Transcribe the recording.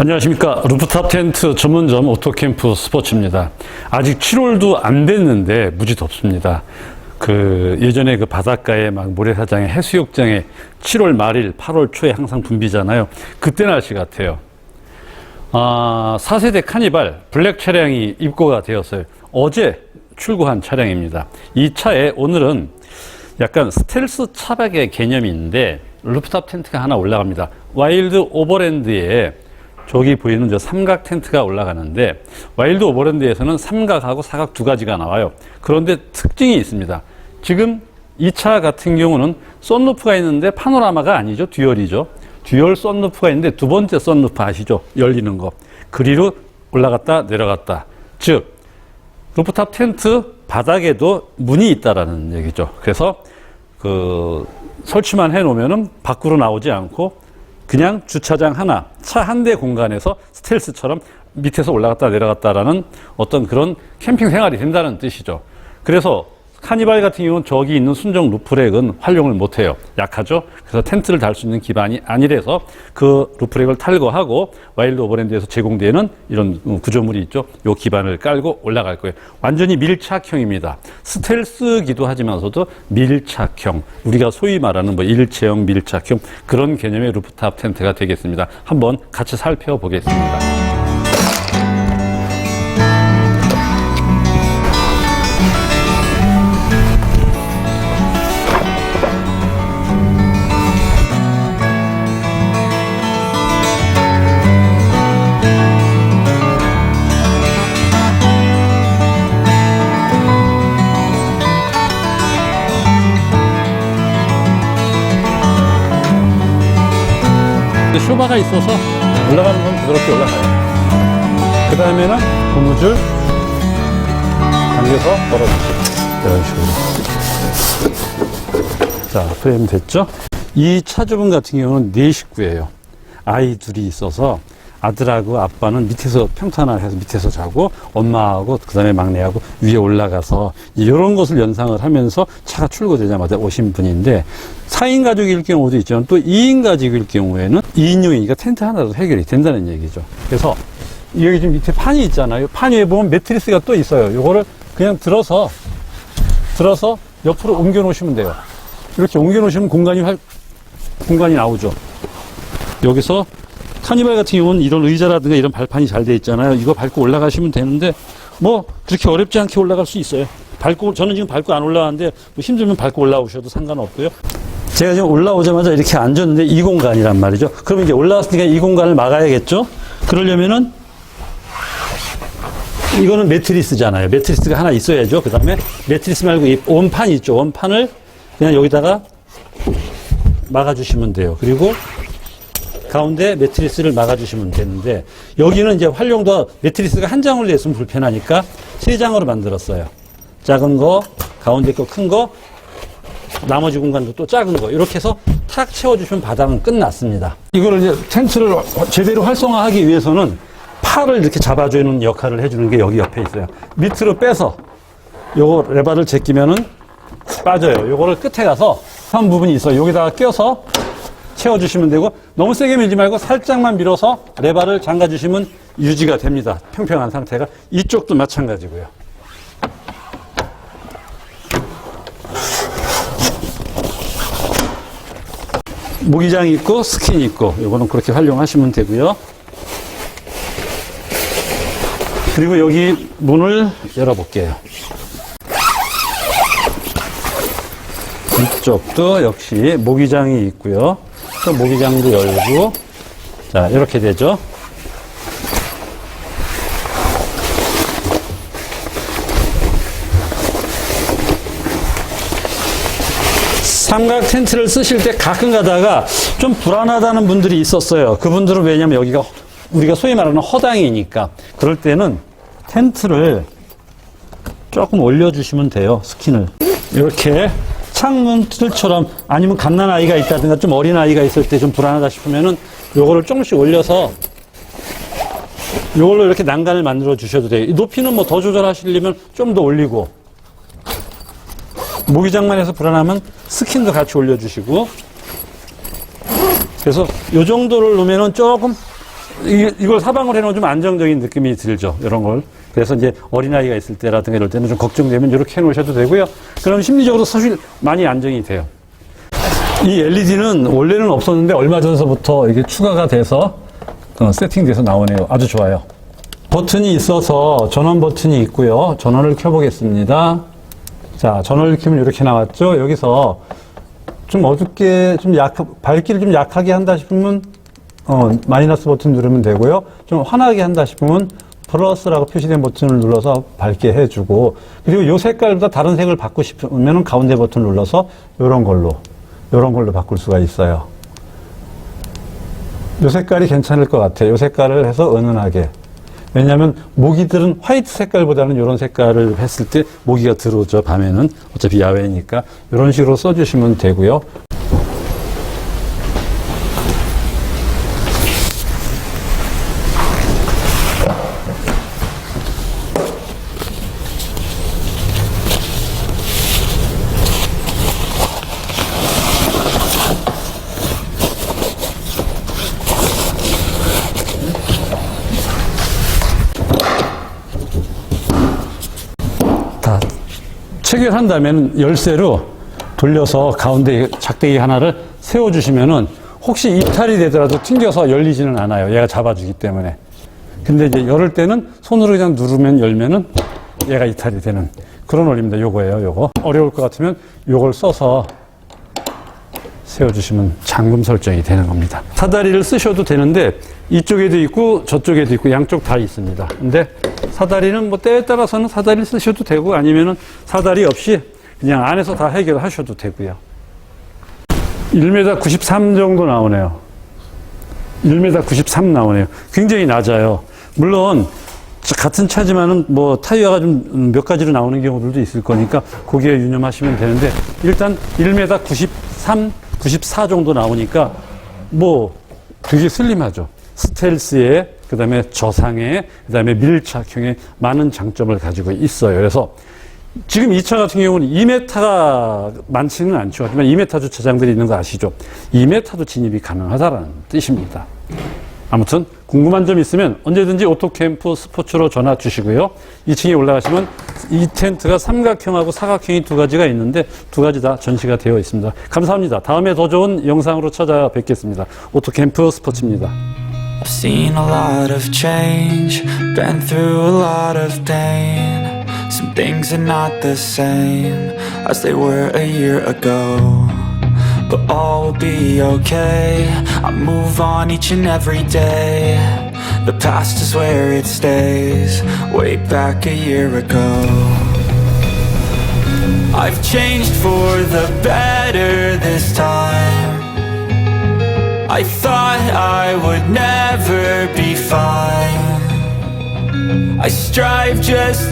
안녕하십니까. 루프탑 텐트 전문점 오토캠프 스포츠입니다. 아직 7월도 안 됐는데 무지 덥습니다. 예전에 바닷가에 막 모래사장에 해수욕장에 7월 말일 8월 초에 항상 붐비잖아요. 그때 날씨 같아요. 4세대 카니발 블랙 차량이 입고가 되었어요. 어제 출고한 차량입니다. 이 차에 오늘은 약간 스텔스 차박의 개념이 있는데 루프탑 텐트가 하나 올라갑니다. 와일드 오버랜드에 저기 보이는 저 삼각 텐트가 올라가는데, 와일드 오버랜드에서는 삼각하고 사각 두 가지가 나와요. 그런데 특징이 있습니다. 지금 이 차 같은 경우는 썬루프가 있는데 파노라마가 아니죠. 듀얼이죠. 듀얼 썬루프가 있는데 두 번째 썬루프 아시죠? 열리는 거. 그리로 올라갔다 내려갔다. 즉 루프탑 텐트 바닥에도 문이 있다라는 얘기죠. 그래서 설치만 해 놓으면은 밖으로 나오지 않고 그냥 주차장 하나, 차 한 대 공간에서 스텔스처럼 밑에서 올라갔다 내려갔다라는 어떤 그런 캠핑 생활이 된다는 뜻이죠. 그래서 카니발 같은 경우는 저기 있는 순정 루프렉은 활용을 못해요. 약하죠. 그래서 텐트를 달 수 있는 기반이 아니라서 그 루프렉을 탈거하고 와일드 오버랜드에서 제공되는 이런 구조물이 있죠. 요 기반을 깔고 올라갈 거예요. 완전히 밀착형입니다. 스텔스기도 하지만서도 밀착형. 우리가 소위 말하는 일체형 밀착형 그런 개념의 루프탑 텐트가 되겠습니다. 한번 같이 살펴보겠습니다. 쇼바가 있어서 올라가는 건 부드럽게 올라가요. 그 다음에는 고무줄 당겨서 걸어주세요. 이런 식으로. 자, 프레임 됐죠? 이 차주분 같은 경우는 4식구예요. 아이 둘이 있어서 아들하고 아빠는 밑에서 평탄화를 해서 밑에서 자고, 엄마하고 그 다음에 막내하고 위에 올라가서 이런 것을 연상을 하면서 차가 출고되자마자 오신 분인데, 4인 가족일 경우도 있지만 또 2인 가족일 경우에는 2인용이니까 텐트 하나로 해결이 된다는 얘기죠. 그래서 여기 지금 밑에 판이 있잖아요. 판 위에 보면 매트리스가 또 있어요. 요거를 그냥 들어서 옆으로 옮겨 놓으시면 돼요. 이렇게 옮겨 놓으시면 공간이 나오죠. 여기서 카니발 같은 경우는 이런 의자라든가 이런 발판이 잘 돼 있잖아요. 이거 밟고 올라가시면 되는데 그렇게 어렵지 않게 올라갈 수 있어요. 저는 지금 밟고 안 올라가는데 힘들면 밟고 올라오셔도 상관없고요. 제가 지금 올라오자마자 이렇게 앉았는데 이 공간이란 말이죠. 그럼 이제 올라왔으니까 이 공간을 막아야겠죠. 그러려면은 이거는 매트리스잖아요. 매트리스가 하나 있어야죠. 그 다음에 매트리스 말고 이 원판 있죠. 원판을 그냥 여기다가 막아주시면 돼요. 그리고 가운데 매트리스를 막아주시면 되는데, 여기는 이제 활용도 매트리스가 한 장으로 됐으면 불편하니까 3장으로 만들었어요. 작은 거, 가운데 거 큰 거, 나머지 공간도 또 작은 거, 이렇게 해서 탁 채워주시면 바닥은 끝났습니다. 이거를 이제 텐트를 제대로 활성화하기 위해서는 팔을 이렇게 잡아주는 역할을 해주는 게 여기 옆에 있어요. 밑으로 빼서 요거 레바를 제끼면은 빠져요. 요거를 끝에 가서 한 부분이 있어요. 여기다가 껴서 채워주시면 되고, 너무 세게 밀지 말고 살짝만 밀어서 레바를 잠가주시면 유지가 됩니다. 평평한 상태가. 이쪽도 마찬가지고요. 모기장이 있고 스킨이 있고, 이거는 그렇게 활용하시면 되고요. 그리고 여기 문을 열어볼게요. 이쪽도 역시 모기장이 있고요. 또 모기장도 열고, 자, 이렇게 되죠. 삼각 텐트를 쓰실 때 가끔 가다가 좀 불안하다는 분들이 있었어요. 그분들은 왜냐면 여기가 우리가 소위 말하는 허당이니까. 그럴 때는 텐트를 조금 올려주시면 돼요. 스킨을. 이렇게 창문틀처럼, 아니면 갓난아이가 있다든가 좀 어린아이가 있을 때 좀 불안하다 싶으면은 요거를 조금씩 올려서 요걸로 이렇게 난간을 만들어 주셔도 돼요. 이 높이는 더 조절하시려면 좀 더 올리고, 모기장만 해서 불안하면 스킨도 같이 올려주시고, 그래서 요 정도를 놓으면은 조금 이걸 사방으로 해놓으면 좀 안정적인 느낌이 들죠. 이런 걸. 그래서 이제 어린아이가 있을 때라든가 이럴 때는 좀 걱정되면 이렇게 해놓으셔도 되고요. 그럼 심리적으로 사실 많이 안정이 돼요. 이 LED는 원래는 없었는데 얼마 전서부터 이게 추가가 돼서 세팅돼서 나오네요. 아주 좋아요. 버튼이 있어서 전원 버튼이 있고요. 전원을 켜보겠습니다. 자, 전원을 켜면 이렇게 나왔죠. 여기서 좀 어둡게, 밝기를 좀 약하게 한다 싶으면 마이너스 버튼 누르면 되고요. 좀 환하게 한다 싶으면 플러스라고 표시된 버튼을 눌러서 밝게 해주고, 그리고 이 색깔보다 다른 색을 받고 싶으면 가운데 버튼을 눌러서 이런 걸로 바꿀 수가 있어요. 이 색깔이 괜찮을 것 같아요. 이 색깔을 해서 은은하게. 왜냐하면 모기들은 화이트 색깔보다는 이런 색깔을 했을 때 모기가 들어오죠. 밤에는 어차피 야외니까 이런 식으로 써주시면 되고요. 다 체결한 다음에는 열쇠로 돌려서 가운데 작대기 하나를 세워주시면은 혹시 이탈이 되더라도 튕겨서 열리지는 않아요. 얘가 잡아주기 때문에. 근데 이제 열을 때는 손으로 그냥 누르면 열면은 얘가 이탈이 되는 그런 원리입니다. 요거예요, 요거. 어려울 것 같으면 요걸 써서 세워주시면 잠금 설정이 되는 겁니다. 사다리를 쓰셔도 되는데 이쪽에도 있고 저쪽에도 있고 양쪽 다 있습니다. 근데 사다리는 뭐 때에 따라서는 사다리를 쓰셔도 되고 아니면은 사다리 없이 그냥 안에서 다 해결하셔도 되고요. 1m 93 정도 나오네요. 1m 93 나오네요. 굉장히 낮아요. 물론 같은 차지만은 뭐 타이어가 좀 몇 가지로 나오는 경우들도 있을 거니까 거기에 유념하시면 되는데 일단 1m 93, 94 정도 나오니까 뭐 되게 슬림하죠. 스텔스에 그다음에 저상에 그다음에 밀착형에 많은 장점을 가지고 있어요. 그래서 지금 이 차 같은 경우는 2m가 많지는 않죠. 하지만 2m 주차장들이 있는 거 아시죠? 2m도 진입이 가능하다는 뜻입니다. 아무튼 궁금한 점 있으면 언제든지 오토캠프 스포츠로 전화 주시고요. 2층에 올라가시면 이 텐트가 삼각형하고 사각형이 두 가지가 있는데 두 가지 다 전시가 되어 있습니다. 감사합니다. 다음에 더 좋은 영상으로 찾아뵙겠습니다. 오토캠프 스포츠입니다. I've seen a lot of change, been through a lot of pain. Some things are not the same as they were a year ago. But all will be okay, I move on each and every day. The past is where it stays, way back a year ago. I've changed for the better this time. I thought I would never be fine. I strive just